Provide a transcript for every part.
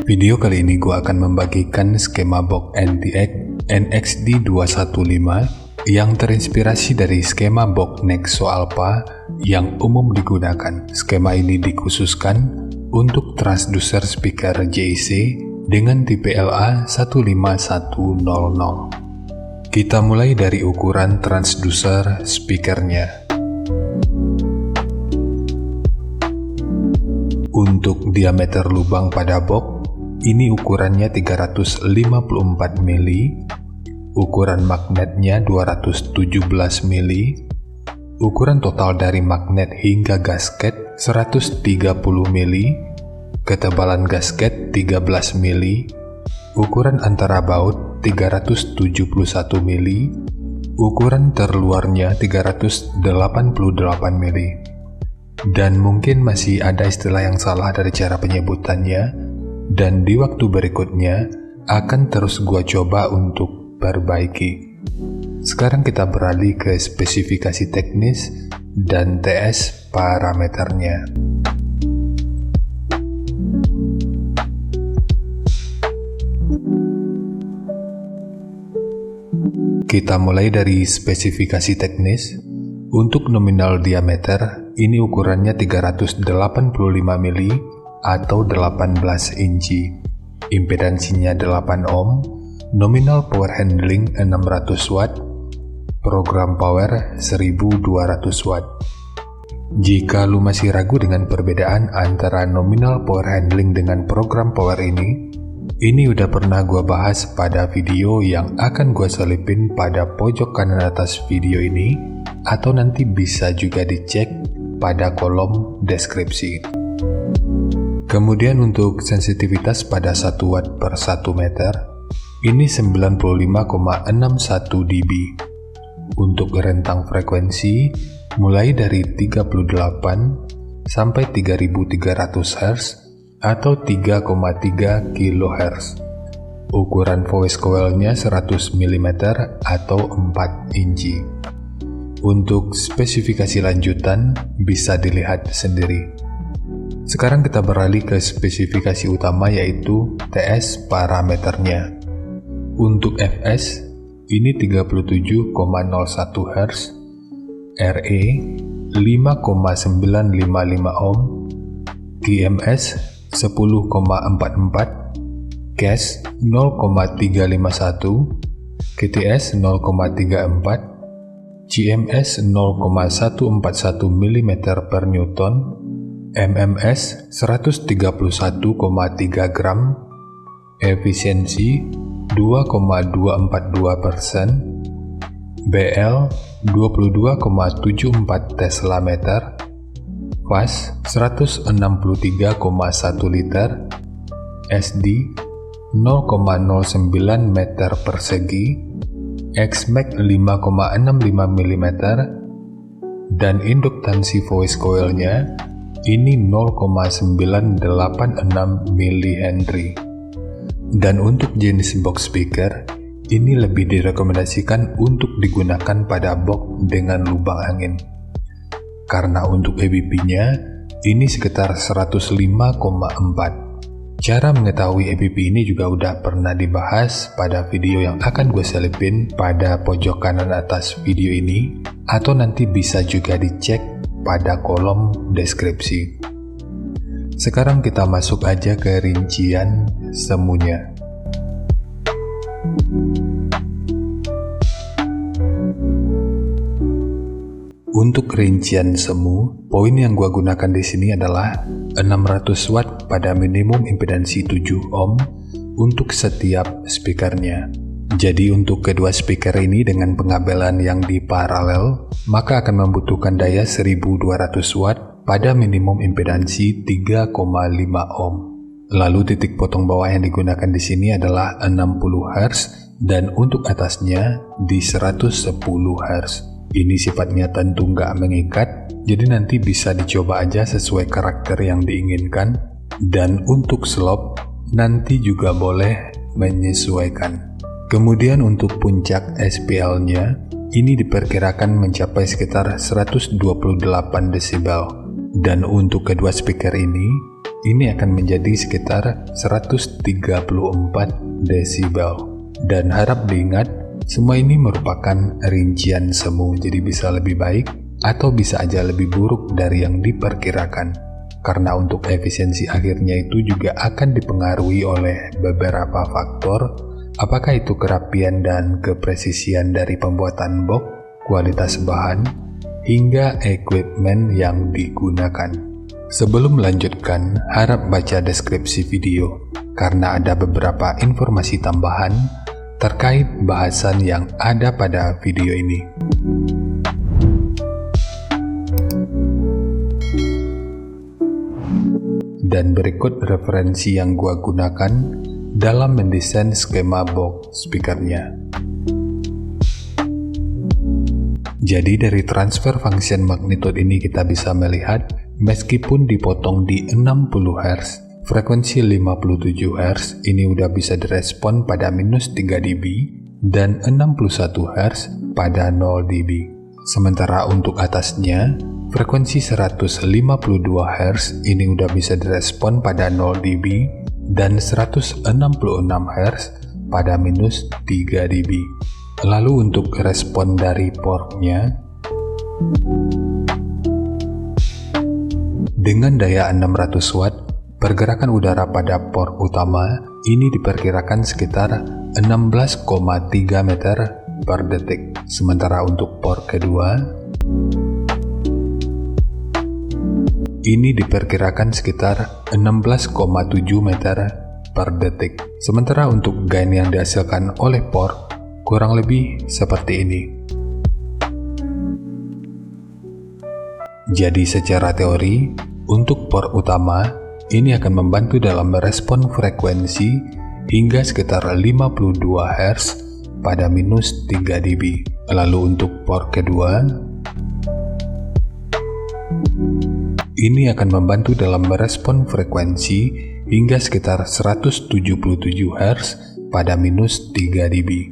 Video kali ini gue akan membagikan skema box NTX NXD215 yang terinspirasi dari skema box Nexo Alpha yang umum digunakan. Skema ini dikhususkan untuk transducer speaker JC dengan tipe LA15100. Kita mulai dari ukuran transducer speakernya. Untuk diameter lubang pada box, ini ukurannya 354 mili, ukuran magnetnya 217 mili, ukuran total dari magnet hingga gasket 130 mili, ketebalan gasket 13 mili, ukuran antara baut 371 mili, ukuran terluarnya 388 mili. Dan mungkin masih ada istilah yang salah dari cara penyebutannya, dan di waktu berikutnya akan terus gua coba untuk perbaiki. Sekarang kita beralih ke spesifikasi teknis dan TS parameternya. Kita mulai dari spesifikasi teknis. Untuk nominal diameter, ini ukurannya 385 mili atau 18 inci. Impedansinya 8 ohm, nominal power handling 600 watt, program power 1200 watt. Jika lu masih ragu dengan perbedaan antara nominal power handling dengan program power ini udah pernah gua bahas pada video yang akan gua selipin pada pojok kanan atas video ini, atau nanti bisa juga dicek pada kolom deskripsi. Kemudian untuk sensitivitas pada 1 watt per 1 meter, ini 95,61 dB. Untuk rentang frekuensi, mulai dari 38 sampai 3300 Hz atau 3,3 kHz. Ukuran voice coil-nya 100 mm atau 4 inci. Untuk spesifikasi lanjutan bisa dilihat sendiri. Sekarang kita beralih ke spesifikasi utama, yaitu TS parameternya. Untuk Fs, ini 37,01 Hz, RE 5,955 ohm, GMS 10,44, CAS 0,351, KTS 0,34, GMS 0,141 mm per Newton, MMS 131,3 gram, efisiensi 2,242%, BL 22,74 Tesla meter, fast 163,1 liter, SD 0,09 meter persegi, Xmax 5,65 mm, dan induktansi voice coil-nya ini 0,986 mH. Dan untuk jenis box speaker, ini lebih direkomendasikan untuk digunakan pada box dengan lubang angin. Karena untuk EBP-nya, ini sekitar 105,4. Cara mengetahui EBP ini juga udah pernah dibahas pada video yang akan gue selipin pada pojok kanan atas video ini, atau nanti bisa juga dicek pada kolom deskripsi. Sekarang kita masuk aja ke rincian semuanya. Untuk rincian semu, poin yang gua gunakan di sini adalah 600 watt pada minimum impedansi 7 ohm untuk setiap speakernya. Jadi untuk kedua speaker ini dengan pengabelan yang di paralel, maka akan membutuhkan daya 1200 watt pada minimum impedansi 3,5 ohm. Lalu titik potong bawah yang digunakan di sini adalah 60 Hz dan untuk atasnya di 110 Hz. Ini sifatnya tentu nggak mengikat, jadi nanti bisa dicoba aja sesuai karakter yang diinginkan. Dan untuk slope, nanti juga boleh menyesuaikan. Kemudian untuk puncak SPL-nya, ini diperkirakan mencapai sekitar 128 desibel. Dan untuk kedua speaker ini ini akan menjadi sekitar 134 desibel. Dan harap diingat, semua ini merupakan rincian semu, jadi bisa lebih baik atau bisa aja lebih buruk dari yang diperkirakan. Karena untuk efisiensi akhirnya itu juga akan dipengaruhi oleh beberapa faktor, apakah itu kerapian dan kepresisian dari pembuatan box, kualitas bahan, hingga equipment yang digunakan. Sebelum melanjutkan, harap baca deskripsi video, karena ada beberapa informasi tambahan terkait bahasan yang ada pada video ini. Dan berikut referensi yang gua gunakan dalam mendesain skema box speakernya. Jadi dari transfer function magnitude ini kita bisa melihat meskipun dipotong di 60 Hz, frekuensi 57 Hz ini udah bisa direspon pada minus 3 dB dan 61 Hz pada 0 dB. Sementara untuk atasnya, frekuensi 152 Hz ini udah bisa direspon pada 0 dB dan 166 Hz pada minus 3 dB. Lalu untuk respon dari portnya, dengan daya 600 watt, pergerakan udara pada port utama ini diperkirakan sekitar 16,3 meter per detik. Sementara untuk port kedua, ini diperkirakan sekitar 16,7 meter per detik. Sementara untuk gain yang dihasilkan oleh port kurang lebih seperti ini. Jadi secara teori, untuk port utama, ini akan membantu dalam merespon frekuensi hingga sekitar 52 Hz pada minus 3 dB. Lalu untuk port kedua, ini akan membantu dalam merespon frekuensi hingga sekitar 177 Hz pada minus 3 dB.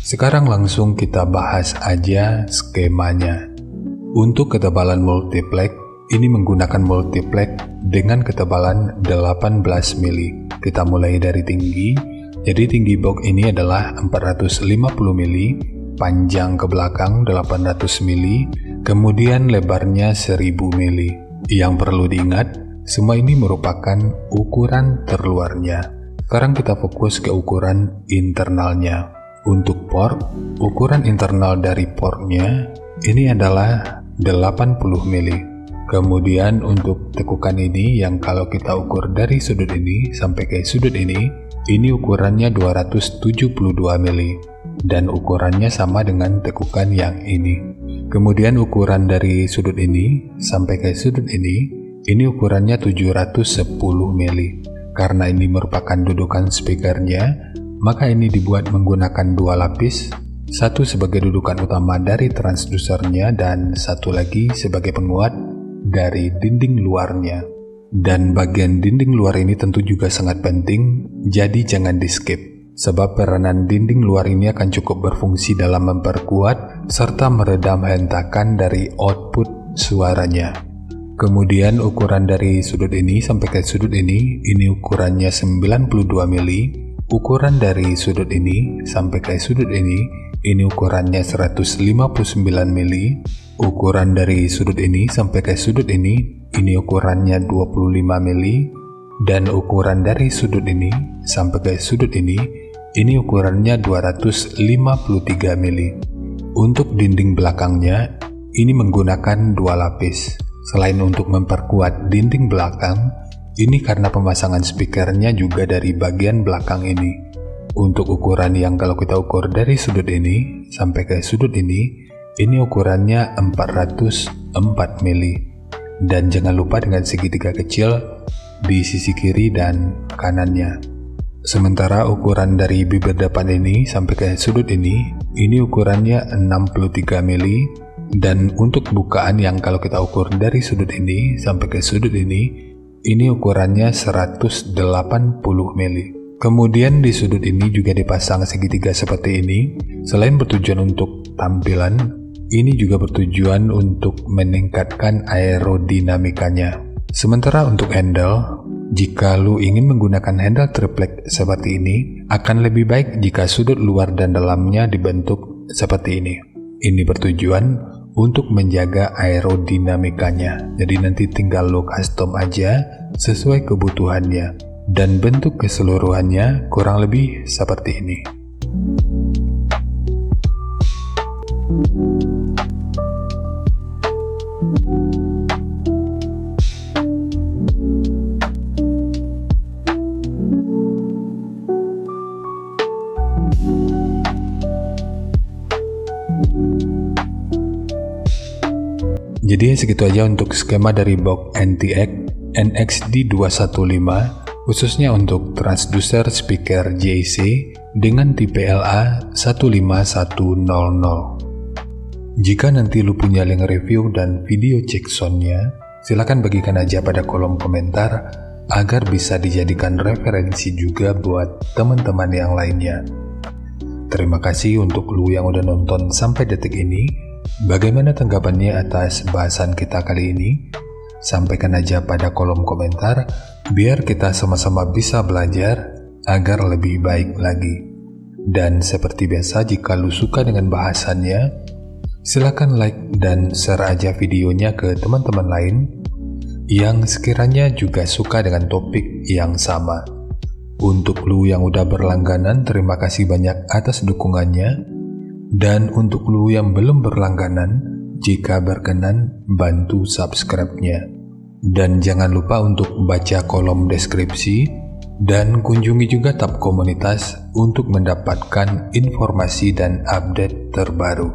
Sekarang langsung kita bahas aja skemanya. Untuk ketebalan multiplex, ini menggunakan multiplex dengan ketebalan 18 mili. Kita mulai dari tinggi, jadi tinggi box ini adalah 450 mili, panjang ke belakang 800 mili, kemudian lebarnya 1000 mili. Yang perlu diingat, semua ini merupakan ukuran terluarnya. Sekarang kita fokus ke ukuran internalnya. Untuk port, ukuran internal dari portnya ini adalah 80 mili. Kemudian untuk tekukan ini yang kalau kita ukur dari sudut ini sampai ke sudut ini ukurannya 272 mili. Dan ukurannya sama dengan tekukan yang ini. Kemudian ukuran dari sudut ini sampai ke sudut ini ukurannya 710 mili. Karena ini merupakan dudukan speakernya, maka ini dibuat menggunakan dua lapis, satu sebagai dudukan utama dari transdusernya dan satu lagi sebagai penguat dari dinding luarnya. Dan bagian dinding luar ini tentu juga sangat penting, jadi jangan di skip, sebab peranan dinding luar ini akan cukup berfungsi dalam memperkuat serta meredam hentakan dari output suaranya. Kemudian ukuran dari sudut ini sampai ke sudut ini ukurannya 92 mili. Ukuran dari sudut ini sampai ke sudut ini ukurannya 159 mili. Ukuran dari sudut ini sampai ke sudut ini ukurannya 25 mili. Dan ukuran dari sudut ini sampai ke sudut ini ukurannya 253 mili. Untuk dinding belakangnya, ini menggunakan dua lapis. Selain untuk memperkuat dinding belakang, ini karena pemasangan speakernya juga dari bagian belakang ini. Untuk ukuran yang kalau kita ukur dari sudut ini sampai ke sudut ini ukurannya 404 mili. Dan jangan lupa dengan segitiga kecil di sisi kiri dan kanannya. Sementara ukuran dari bibir depan ini sampai ke sudut ini ukurannya 63 mili. Dan untuk bukaan yang kalau kita ukur dari sudut ini sampai ke sudut ini ukurannya 180 mili. Kemudian di sudut ini juga dipasang segitiga seperti ini. Selain bertujuan untuk tampilan, ini juga bertujuan untuk meningkatkan aerodinamikanya. Sementara untuk handle, jika lu ingin menggunakan handle triplek seperti ini, akan lebih baik jika sudut luar dan dalamnya dibentuk seperti ini. Ini bertujuan untuk menjaga aerodinamikanya. Jadi nanti tinggal lo custom aja sesuai kebutuhannya. Dan bentuk keseluruhannya kurang lebih seperti ini. Jadi segitu aja untuk skema dari box NTX NXD215 khususnya untuk transducer speaker JC dengan tipe LA15100. Jika nanti lu punya link review dan video cek soundnya, silahkan bagikan aja pada kolom komentar agar bisa dijadikan referensi juga buat teman-teman yang lainnya. Terima kasih untuk lu yang udah nonton sampai detik ini. Bagaimana tanggapannya atas bahasan kita kali ini? Sampaikan aja pada kolom komentar, biar kita sama-sama bisa belajar agar lebih baik lagi. Dan seperti biasa, jika lu suka dengan bahasannya, silakan like dan share aja videonya ke teman-teman lain yang sekiranya juga suka dengan topik yang sama. Untuk lu yang udah berlangganan, terima kasih banyak atas dukungannya. Dan untuk lu yang belum berlangganan, jika berkenan bantu subscribe-nya. Dan jangan lupa untuk baca kolom deskripsi dan kunjungi juga tab komunitas untuk mendapatkan informasi dan update terbaru.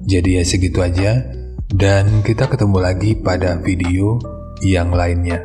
Jadi ya segitu aja, dan kita ketemu lagi pada video yang lainnya.